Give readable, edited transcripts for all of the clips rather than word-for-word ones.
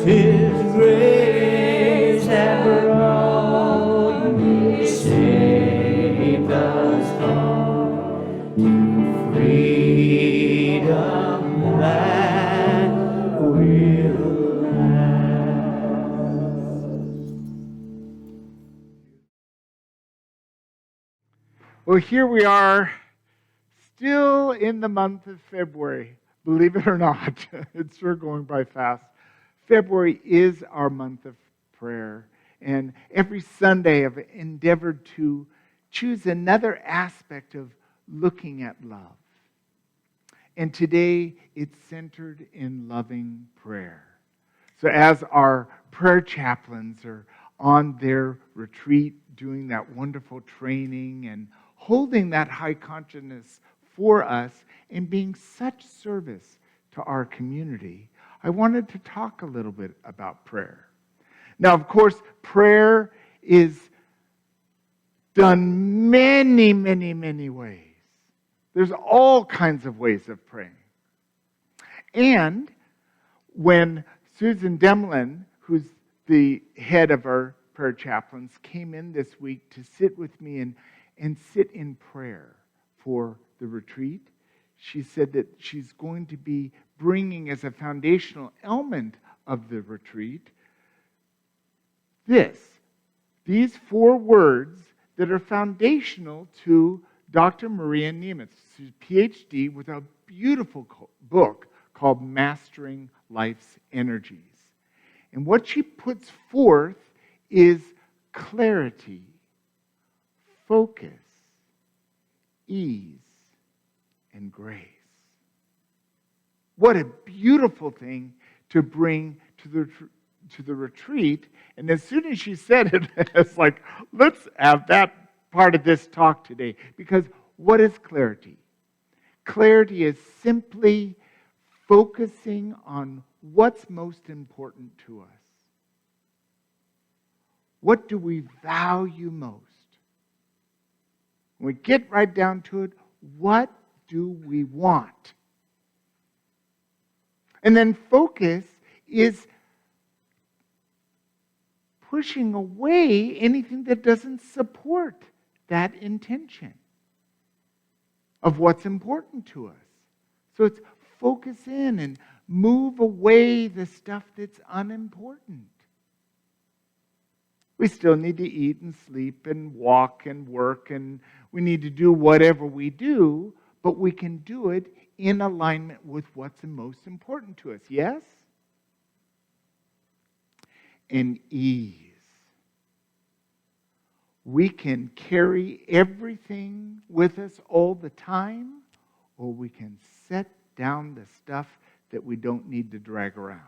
'tis grace that brought me, saved us from freedom that will last. Well, here we are, still in the month of February. Believe it or not, it's sure going by fast. February is our month of prayer. And every Sunday I've endeavored to choose another aspect of looking at love. And today it's centered in loving prayer. So as our prayer chaplains are on their retreat doing that wonderful training and holding that high consciousness for us and being such service to our community, I wanted to talk a little bit about prayer. Now, of course, prayer is done many, many, many ways. There's all kinds of ways of praying. And when Susan Demlin, who's the head of our prayer chaplains, came in this week to sit with me and sit in prayer for the retreat, she said that she's going to be bringing as a foundational element of the retreat these 4 words that are foundational to Dr. Maria Niemitz, who's a PhD with a beautiful book called Mastering Life's Energies. And what she puts forth is clarity, focus, ease, and grace. What a beautiful thing to bring to the retreat. And as soon as she said it, it's like, let's have that part of this talk today. Because what is clarity? Clarity is simply focusing on what's most important to us. What do we value most? When we get right down to it, what do we want? And then focus is pushing away anything that doesn't support that intention of what's important to us. So it's focus in and move away the stuff that's unimportant. We still need to eat and sleep and walk and work, and we need to do whatever we do, but we can do it in alignment with what's most important to us. Yes? And ease. We can carry everything with us all the time, or we can set down the stuff that we don't need to drag around.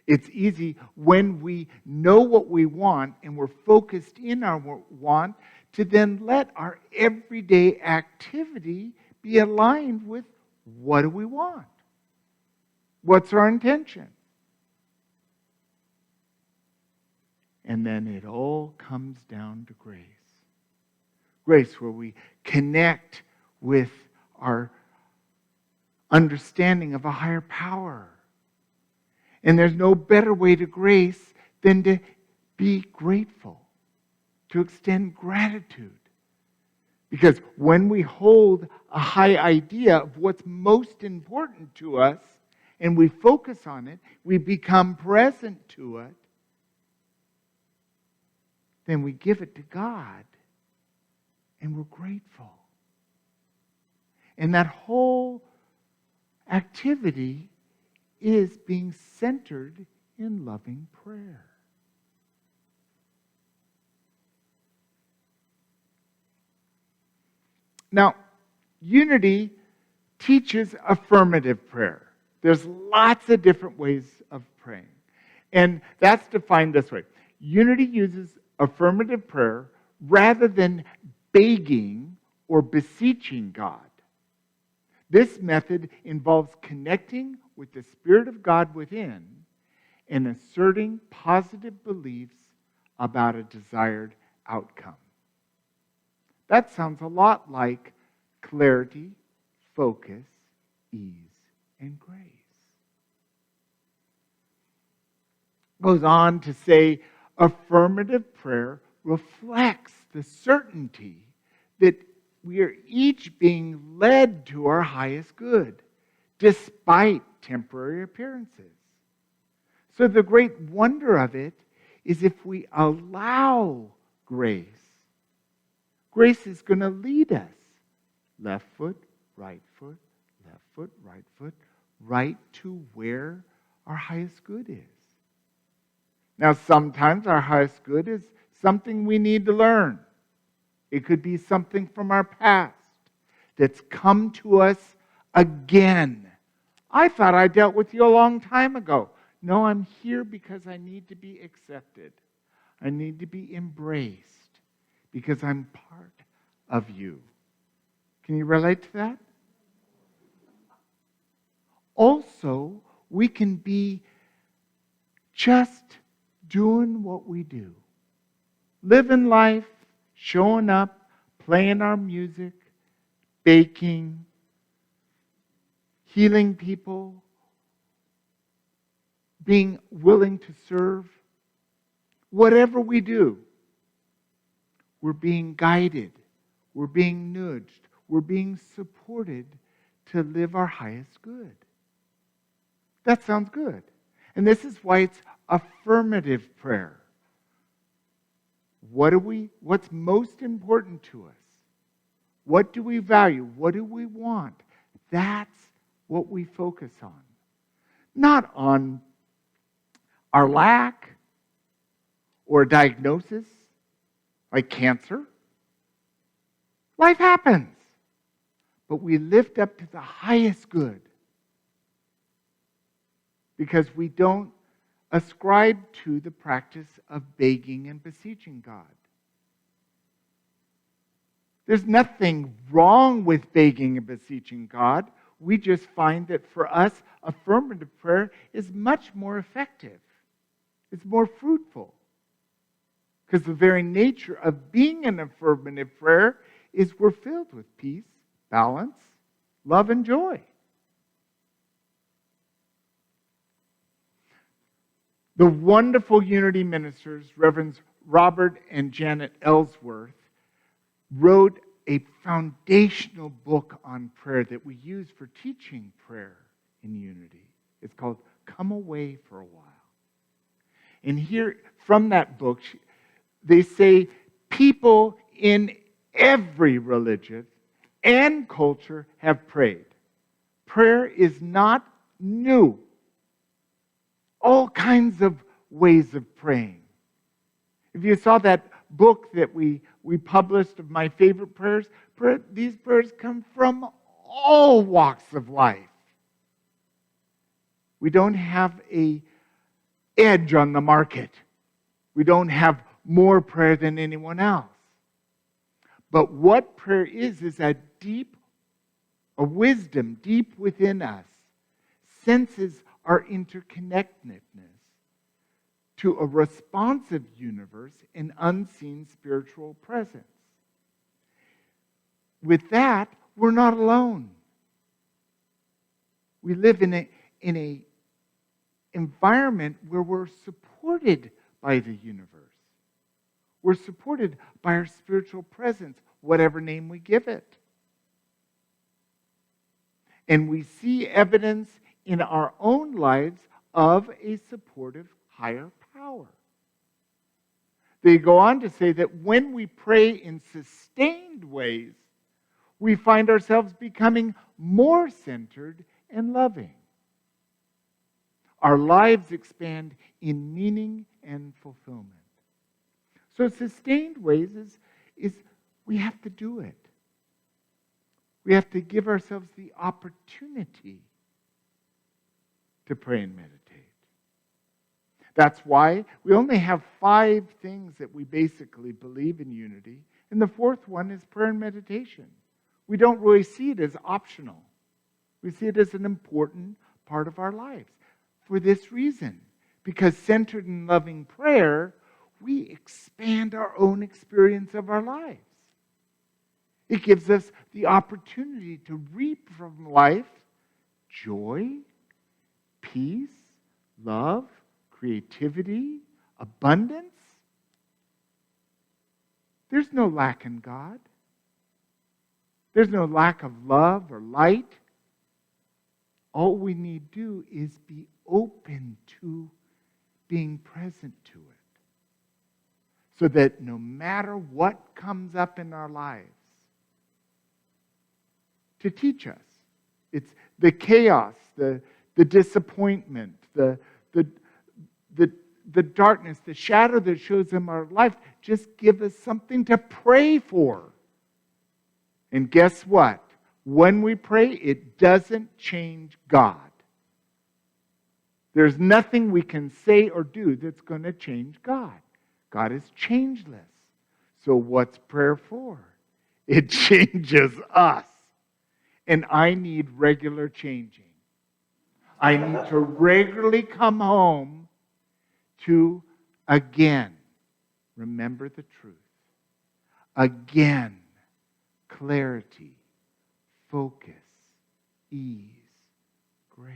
It's easy when we know what we want and we're focused in our want to then let our everyday activity be aligned with what do we want? What's our intention? And then it all comes down to grace. Grace, where we connect with our understanding of a higher power. And there's no better way to grace than to be grateful, to extend gratitude. Because when we hold a high idea of what's most important to us and we focus on it, we become present to it, then we give it to God and we're grateful. And that whole activity is being centered in loving prayer. Now, Unity teaches affirmative prayer. There's lots of different ways of praying. And that's defined this way. Unity uses affirmative prayer rather than begging or beseeching God. This method involves connecting with the Spirit of God within and asserting positive beliefs about a desired outcome. That sounds a lot like clarity, focus, ease, and grace. Goes on to say, affirmative prayer reflects the certainty that we are each being led to our highest good, despite temporary appearances. So the great wonder of it is if we allow grace, grace is going to lead us. Left foot, right foot, left foot, right to where our highest good is. Now, sometimes our highest good is something we need to learn. It could be something from our past that's come to us again. I thought I dealt with you a long time ago. No, I'm here because I need to be accepted. I need to be embraced because I'm part of you. Can you relate to that? Also, we can be just doing what we do. Living life, showing up, playing our music, baking, healing people, being willing to serve. Whatever we do, we're being guided, we're being nudged, we're being supported to live our highest good. That sounds good. And this is why it's affirmative prayer. What's most important to us? What do we value? What do we want? That's what we focus on. Not on our lack or diagnosis, like cancer. Life happens. But we lift up to the highest good because we don't ascribe to the practice of begging and beseeching God. There's nothing wrong with begging and beseeching God. We just find that for us, affirmative prayer is much more effective. It's more fruitful. Because the very nature of being an affirmative prayer is we're filled with peace, balance, love, and joy. The wonderful Unity ministers, Reverends Robert and Janet Ellsworth, wrote a foundational book on prayer that we use for teaching prayer in Unity. It's called Come Away for a While. And here, from that book, they say people in every religion and culture have prayed. Prayer is not new. All kinds of ways of praying. If you saw that book that we published of my favorite prayers, these prayers come from all walks of life. We don't have an edge on the market. We don't have more prayer than anyone else. But what prayer is a wisdom deep within us, senses our interconnectedness to a responsive universe and unseen spiritual presence. With that, we're not alone. We live in a environment where we're supported by the universe. We're supported by our spiritual presence, whatever name we give it. And we see evidence in our own lives of a supportive higher power. They go on to say that when we pray in sustained ways, we find ourselves becoming more centered and loving. Our lives expand in meaning and fulfillment. So sustained ways is we have to do it. We have to give ourselves the opportunity to pray and meditate. That's why we only have 5 things that we basically believe in Unity, and the 4th one is prayer and meditation. We don't really see it as optional. We see it as an important part of our lives. For this reason, because centered in loving prayer, we expand our own experience of our lives. It gives us the opportunity to reap from life joy, peace, love, creativity, abundance. There's no lack in God. There's no lack of love or light. All we need to do is be open to being present to it. So that no matter what comes up in our lives, to teach us. It's the chaos, the disappointment, the darkness, the shadow that shows in our life. Just give us something to pray for. And guess what? When we pray, it doesn't change God. There's nothing we can say or do that's going to change God. God is changeless. So what's prayer for? It changes us. And I need regular changing. I need to regularly come home to, again, remember the truth. Again, clarity, focus, ease, grace.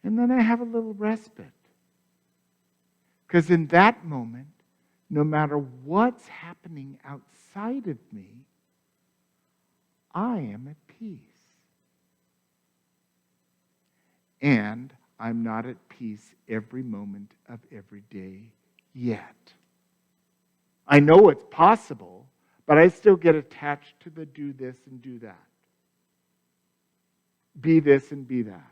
And then I have a little respite. Because in that moment, no matter what's happening outside of me, I am at peace. And I'm not at peace every moment of every day yet. I know it's possible, but I still get attached to the do this and do that. Be this and be that.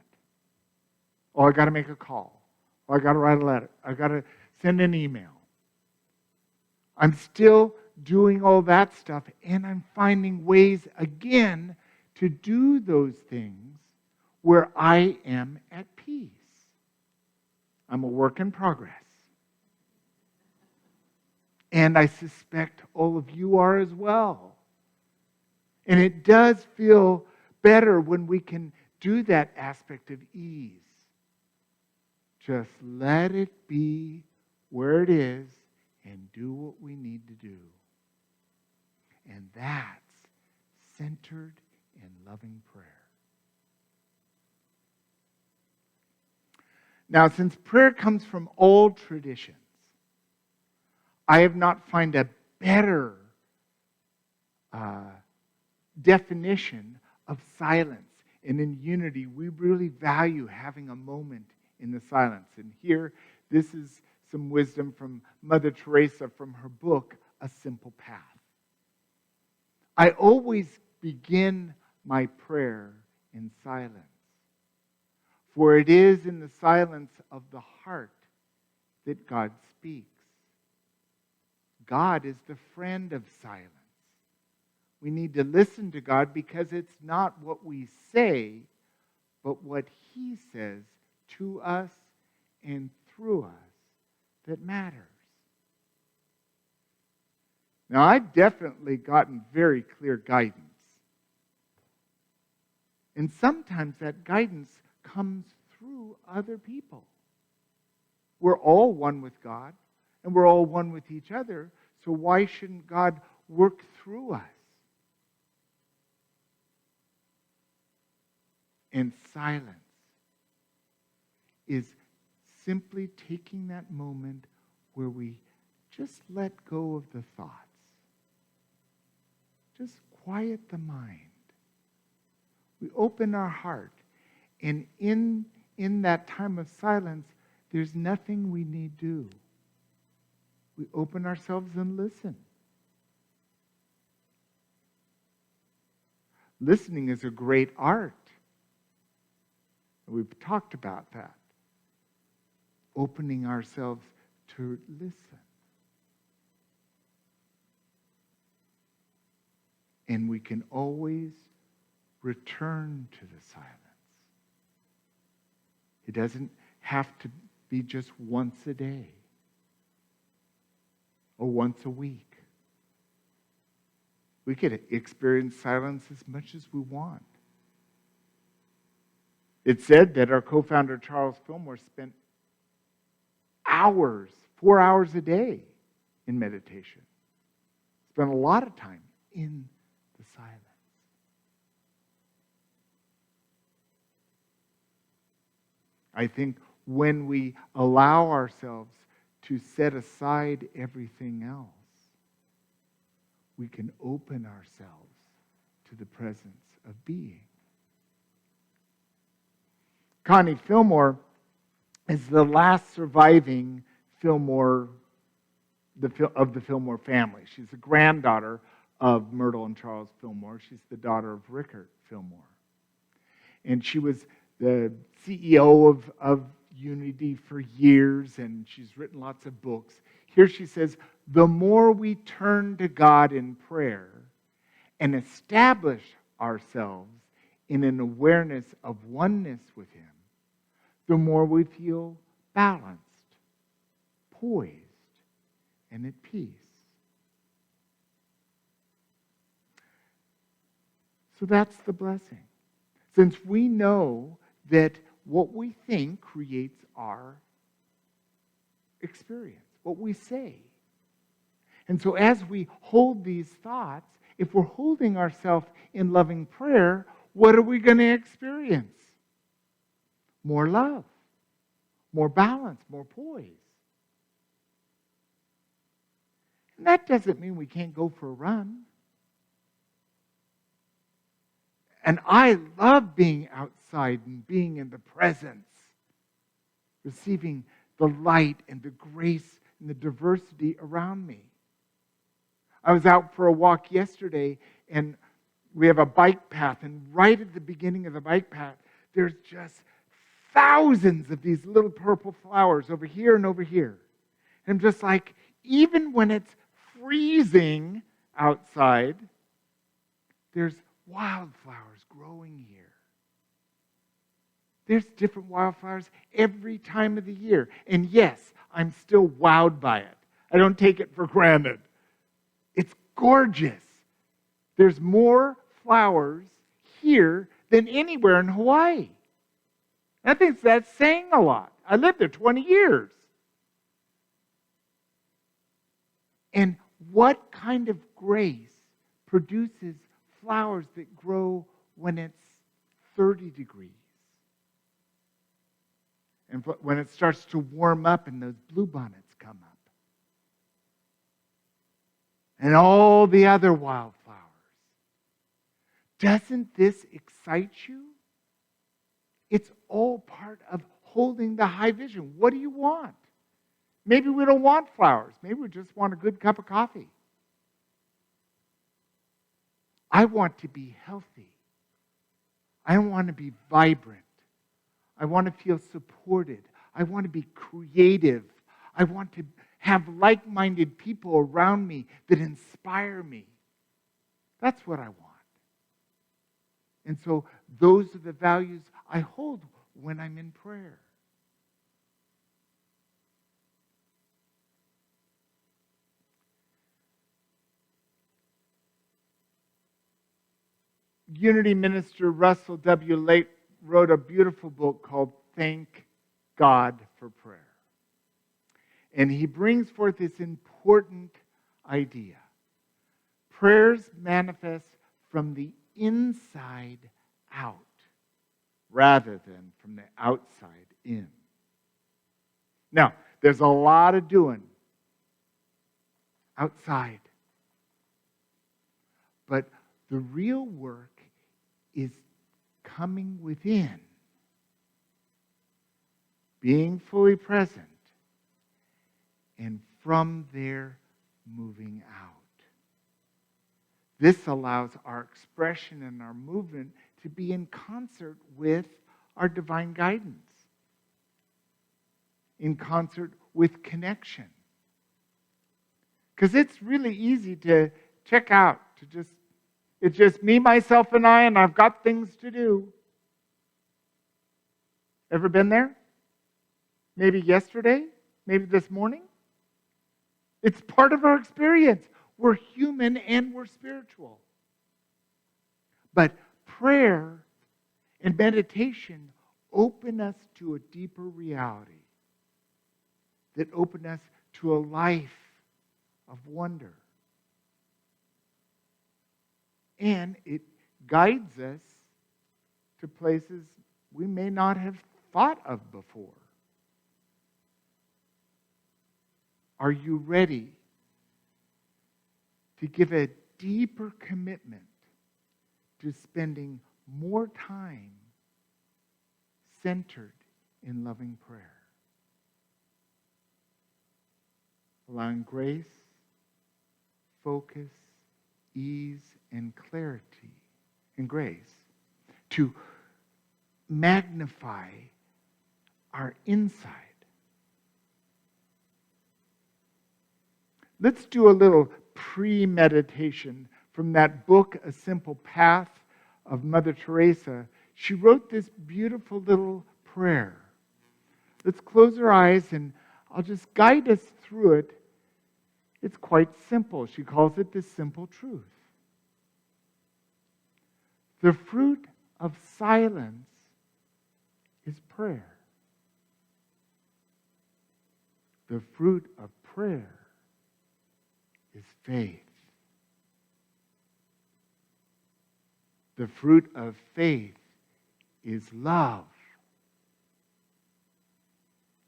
Oh, I got to make a call. Oh, I got to write a letter. I got to send an email. I'm still doing all that stuff, and I'm finding ways again to do those things where I am at peace. I'm a work in progress. And I suspect all of you are as well. And it does feel better when we can do that aspect of ease. Just let it be where it is and do what we need to do. And that's centered in loving prayer. Now, since prayer comes from old traditions, I have not found a better definition of silence. And in unity, we really value having a moment in the silence. And here, this is some wisdom from Mother Teresa from her book, A Simple Path. I always begin my prayer in silence. For it is in the silence of the heart that God speaks. God is the friend of silence. We need to listen to God because it's not what we say, but what He says to us and through us that matters. Now, I've definitely gotten very clear guidance. And sometimes that guidance comes through other people. We're all one with God, and we're all one with each other, so why shouldn't God work through us? And silence is simply taking that moment where we just let go of the thoughts. Just quiet the mind. We open our heart. And in that time of silence, there's nothing we need do. We open ourselves and listen. Listening is a great art. We've talked about that. Opening ourselves to listen. And we can always return to the silence. It doesn't have to be just once a day or once a week. We could experience silence as much as we want. It's said that our co-founder Charles Fillmore spent hours, 4 hours a day in meditation. Spent a lot of time in the silence. I think when we allow ourselves to set aside everything else, we can open ourselves to the presence of being. Connie Fillmore is the last surviving Fillmore of the Fillmore family. She's the granddaughter of Myrtle and Charles Fillmore. She's the daughter of Rickert Fillmore. And she was the CEO of Unity for years, and she's written lots of books. Here she says, the more we turn to God in prayer and establish ourselves in an awareness of oneness with Him, the more we feel balanced, poised, and at peace. So that's the blessing. Since we know that what we think creates our experience, what we say. And so as we hold these thoughts, if we're holding ourselves in loving prayer, what are we going to experience? More love, more balance, more poise. And that doesn't mean we can't go for a run. And I love being outside and being in the presence, receiving the light and the grace and the diversity around me. I was out for a walk yesterday, and we have a bike path, and right at the beginning of the bike path, there's just thousands of these little purple flowers over here and over here. And I'm just like, even when it's freezing outside, there's wildflowers growing here. There's different wildflowers every time of the year. And yes, I'm still wowed by it. I don't take it for granted. It's gorgeous. There's more flowers here than anywhere in Hawaii. I think that's saying a lot. I lived there 20 years. And what kind of grace produces flowers that grow when it's 30 degrees? And when it starts to warm up and those bluebonnets come up. And all the other wildflowers. Doesn't this excite you? It's all part of holding the high vision. What do you want? Maybe we don't want flowers. Maybe we just want a good cup of coffee. I want to be healthy. I want to be vibrant. I want to feel supported. I want to be creative. I want to have like-minded people around me that inspire me. That's what I want. And so those are the values I hold when I'm in prayer. Unity minister Russell W. Late wrote a beautiful book called Thank God for Prayer. And he brings forth this important idea. Prayers manifest from the inside out rather than from the outside in. Now, there's a lot of doing outside. But the real work is coming within, being fully present, and from there moving out. This allows our expression and our movement to be in concert with our divine guidance, in concert with connection. Because it's really easy to check out, it's just me, myself, and I, and I've got things to do. Ever been there? Maybe yesterday? Maybe this morning? It's part of our experience. We're human and we're spiritual. But prayer and meditation open us to a deeper reality that open us to a life of wonder. And it guides us to places we may not have thought of before? Are you ready to give a deeper commitment to spending more time centered in loving prayer? Allowing grace, focus, ease, and clarity, and grace to magnify our inside. Let's do a little pre-meditation from that book, A Simple Path of Mother Teresa. She wrote this beautiful little prayer. Let's close our eyes and I'll just guide us through it. It's quite simple. She calls it the simple truth. The fruit of silence is prayer. The fruit of prayer is faith. The fruit of faith is love.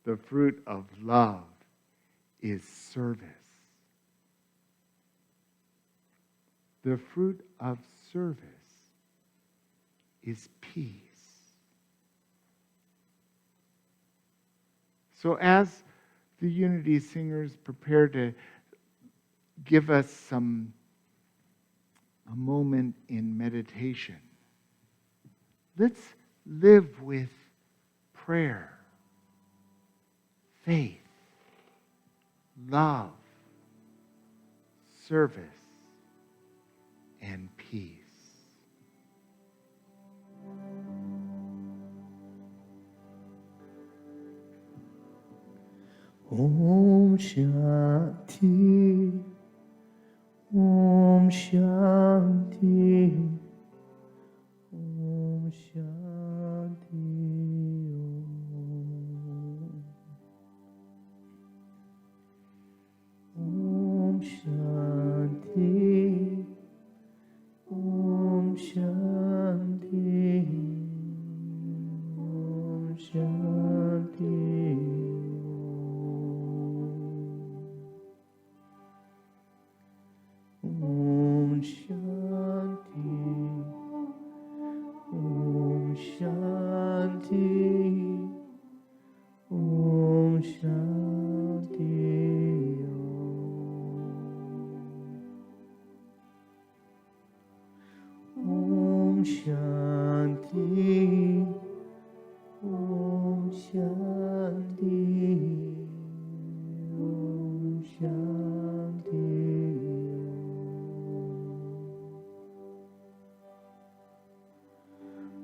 The fruit of love is service. The fruit of service is peace. So as the Unity Singers prepare to give us a moment in meditation, let's live with prayer, faith, love, service, and peace. Om Shanti, Om Shanti, Om Shanti, Om Shanti, Om Shanti, Om Shanti. Om Shanti, Om Shanti, Om Shanti, Om Shanti, Om Shanti, Om Shanti.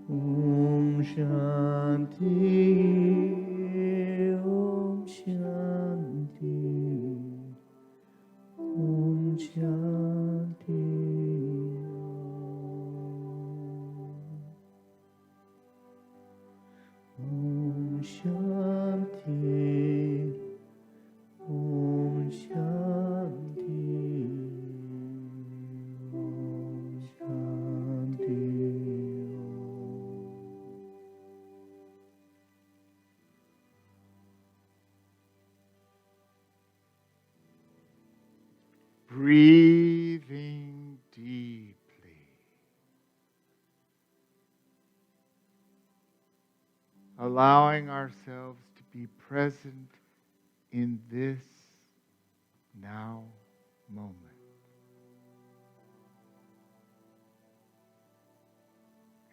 Om Shanti, Om Shanti, Om Shanti, Om Shanti, Om Shanti, Om Shanti. Breathing deeply. Allowing ourselves to be present in this now moment.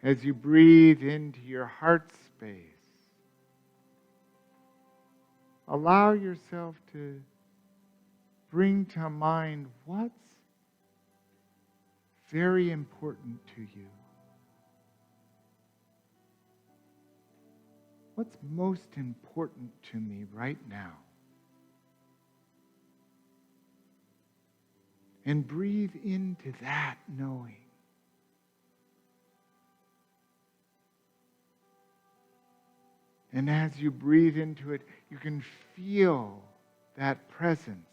As you breathe into your heart space, allow yourself to bring to mind what's very important to you. What's most important to me right now? And breathe into that knowing. And as you breathe into it, you can feel that presence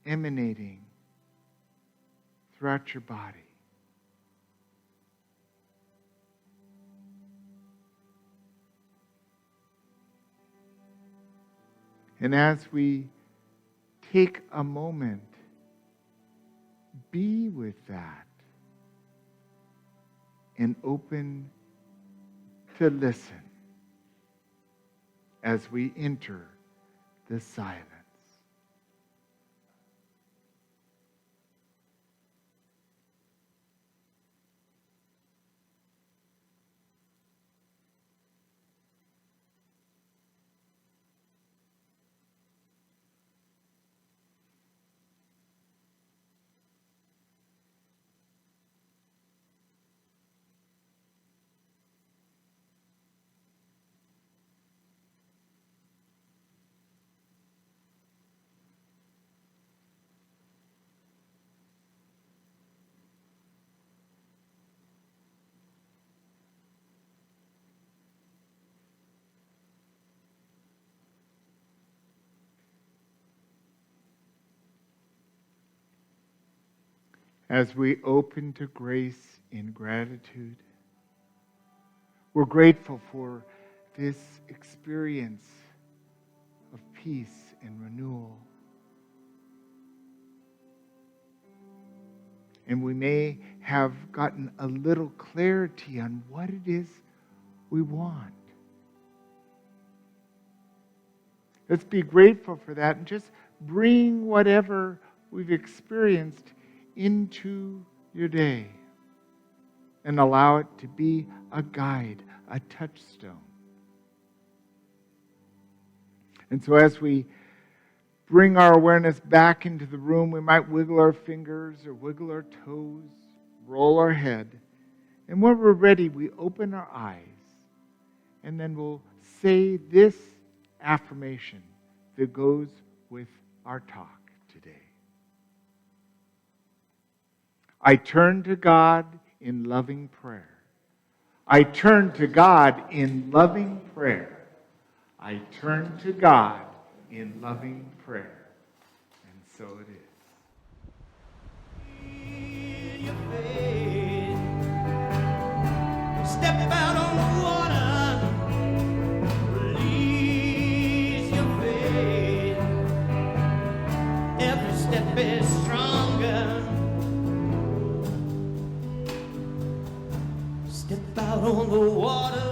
emanating throughout your body. And as we take a moment, be with that and open to listen as we enter the silence. As we open to grace in gratitude, we're grateful for this experience of peace and renewal. And we may have gotten a little clarity on what it is we want. Let's be grateful for that and just bring whatever we've experienced into your day and allow it to be a guide, a touchstone. And so as we bring our awareness back into the room, we might wiggle our fingers or wiggle our toes, roll our head. And when we're ready, we open our eyes. And then we'll say this affirmation that goes with our talk today. I turn to God in loving prayer. I turn to God in loving prayer. I turn to God in loving prayer. And so it is. Step out on the water. Release your faith. Every step is stronger. Step out on the water.